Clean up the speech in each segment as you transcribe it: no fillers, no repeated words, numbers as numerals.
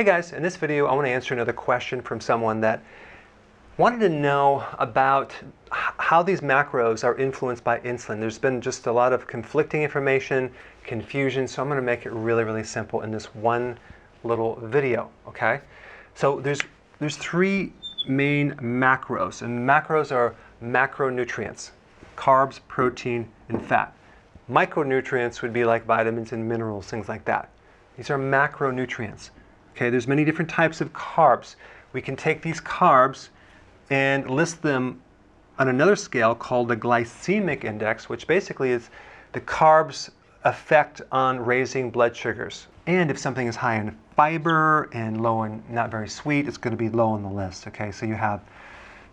Hey guys, in this video I want to answer another question from someone that wanted to know about how these macros are influenced by insulin. There's been just a lot of conflicting information, confusion, so I'm going to make it really simple in this one little video, okay? So there's three main macros, and macros are macronutrients: carbs, protein, and fat. Micronutrients would be like vitamins and minerals, things like that. These are macronutrients. Okay, there's many different types of carbs. We can take these carbs and list them on another scale called the glycemic index, which basically is the carbs' effect on raising blood sugars. And if something is high in fiber and low in not very sweet, it's going to be low on the list. Okay, so you have,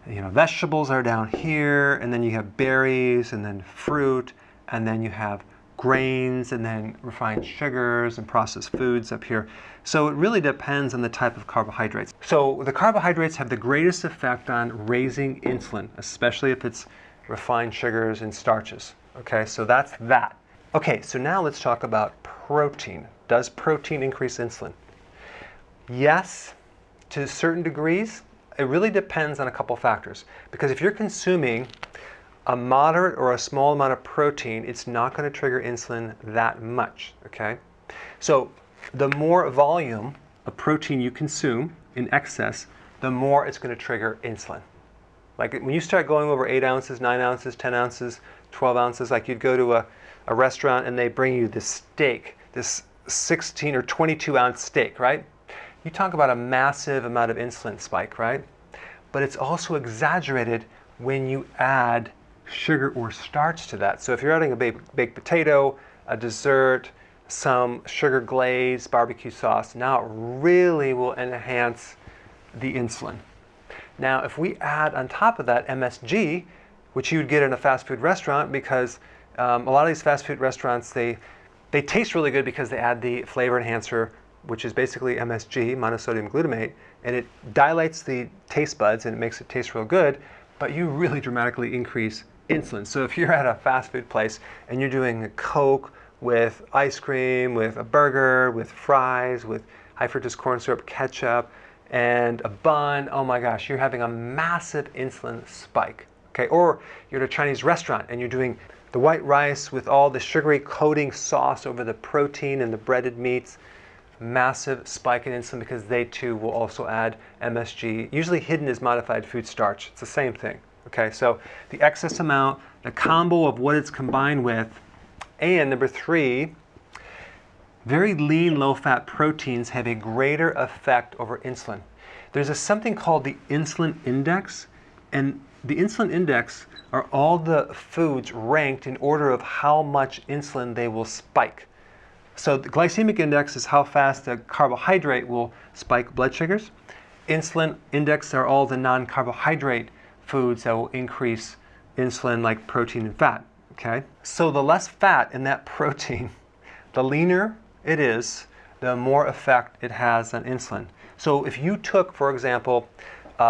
vegetables are down here, and then you have berries, and then fruit, and then you have grains, and then refined sugars and processed foods up here. So it really depends on the type of carbohydrates. So the carbohydrates have the greatest effect on raising insulin, especially if it's refined sugars and starches. Okay, so that's that. Okay, so now let's talk about protein. Does protein increase insulin? Yes, to certain degrees. It really depends on a couple factors. Because if you're consuming a moderate or a small amount of protein, it's not going to trigger insulin that much, okay? So the more volume of protein you consume in excess, the more it's going to trigger insulin. Like when you start going over 8 ounces, 9 ounces, 10 ounces, 12 ounces, like you'd go to a restaurant and they bring you this steak, this 16 or 22 ounce steak, right? You talk about a massive amount of insulin spike, right? But it's also exaggerated when you add sugar or starch to that. So if you're adding a baked potato, a dessert, some sugar glaze, barbecue sauce, now it really will enhance the insulin. Now if we add on top of that MSG, which you would get in a fast food restaurant, because a lot of these fast food restaurants, they taste really good because they add the flavor enhancer, which is basically MSG, monosodium glutamate, and it dilates the taste buds and it makes it taste real good, but you really dramatically increase insulin. So if you're at a fast food place and you're doing a Coke with ice cream, with a burger, with fries, with high fructose corn syrup, ketchup, and a bun, oh my gosh, you're having a massive insulin spike. Okay, or you're at a Chinese restaurant and you're doing the white rice with all the sugary coating sauce over the protein and the breaded meats, massive spike in insulin because they too will also add MSG, usually hidden as modified food starch. It's the same thing. Okay, so the excess amount, the combo of what it's combined with, and number 3, very lean, low-fat proteins have a greater effect over insulin. There's something called the insulin index, and the insulin index are all the foods ranked in order of how much insulin they will spike. So the glycemic index is how fast a carbohydrate will spike blood sugars. Insulin index are all the non-carbohydrate foods that will increase insulin, like protein and fat, okay? So the less fat in that protein, the leaner it is, the more effect it has on insulin. So if you took, for example,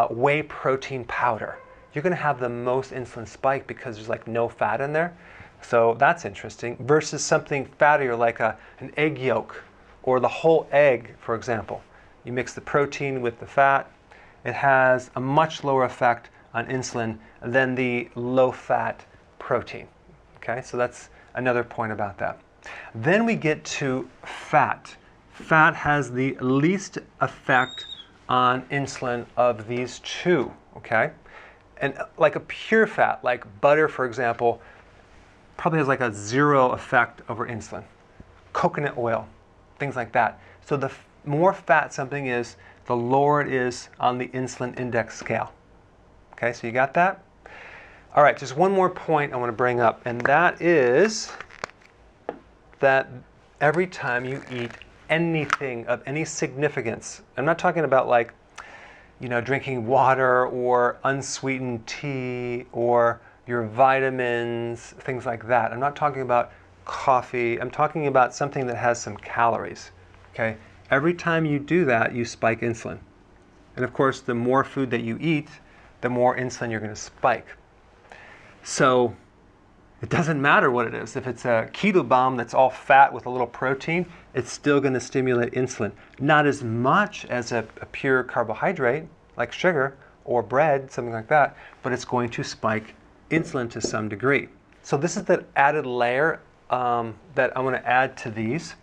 whey protein powder, you're gonna have the most insulin spike because there's like no fat in there. So that's interesting, versus something fattier like an egg yolk or the whole egg, for example. You mix the protein with the fat, it has a much lower effect on insulin than the low-fat protein. Okay, so that's another point about that. Then we get to fat. Fat has the least effect on insulin of these two, okay? And like a pure fat, like butter, for example, probably has like a 0 effect over insulin. Coconut oil, things like that. So the more fat something is, the lower it is on the insulin index scale. Okay, so you got that? All right, just one more point I want to bring up, and that is that every time you eat anything of any significance, I'm not talking about like, drinking water or unsweetened tea or your vitamins, things like that. I'm not talking about coffee. I'm talking about something that has some calories, okay? Every time you do that, you spike insulin. And of course, the more food that you eat, the more insulin you're going to spike. So It doesn't matter what it is. If it's a keto bomb that's all fat with a little protein, it's still going to stimulate insulin. Not as much as a pure carbohydrate like sugar or bread, something like that, but it's going to spike insulin to some degree. So this is the added layer that I want to add to these.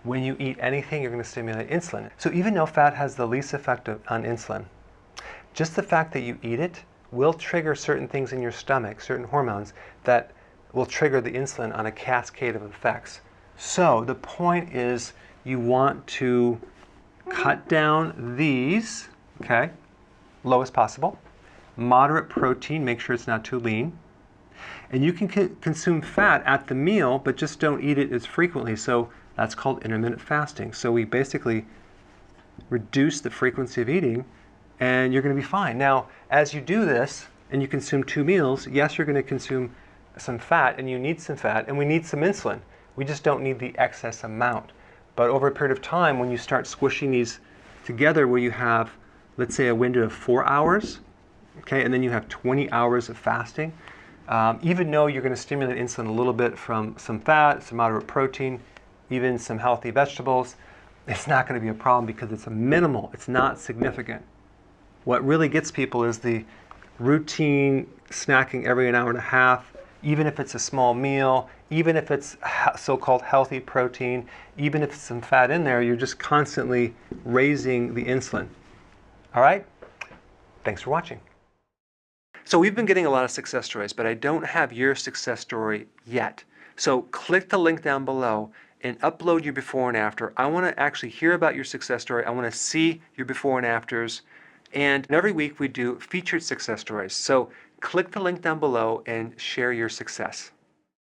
When you eat anything, you're going to stimulate insulin. So even though fat has the least effect on insulin, just the fact that you eat it will trigger certain things in your stomach, certain hormones that will trigger the insulin on a cascade of effects. So the point is you want to cut down these, okay, low as possible. Moderate protein, make sure it's not too lean. And you can consume fat at the meal, but just don't eat it as frequently. So that's called intermittent fasting. So we basically reduce the frequency of eating, and you're going to be fine. Now, as you do this, and you consume 2 meals, yes, you're going to consume some fat, and you need some fat, and we need some insulin. We just don't need the excess amount. But over a period of time, when you start squishing these together, where you have, let's say, a window of 4 hours, okay, and then you have 20 hours of fasting, even though you're going to stimulate insulin a little bit from some fat, some moderate protein, even some healthy vegetables, it's not going to be a problem because it's a minimal, it's not significant. What really gets people is the routine snacking every an hour and a half, even if it's a small meal, even if it's so-called healthy protein, even if it's some fat in there, you're just constantly raising the insulin. All right? Thanks for watching. So we've been getting a lot of success stories, but I don't have your success story yet. So click the link down below and upload your before and after. I want to actually hear about your success story. I want to see your before and afters. And every week we do featured success stories. So click the link down below and share your success.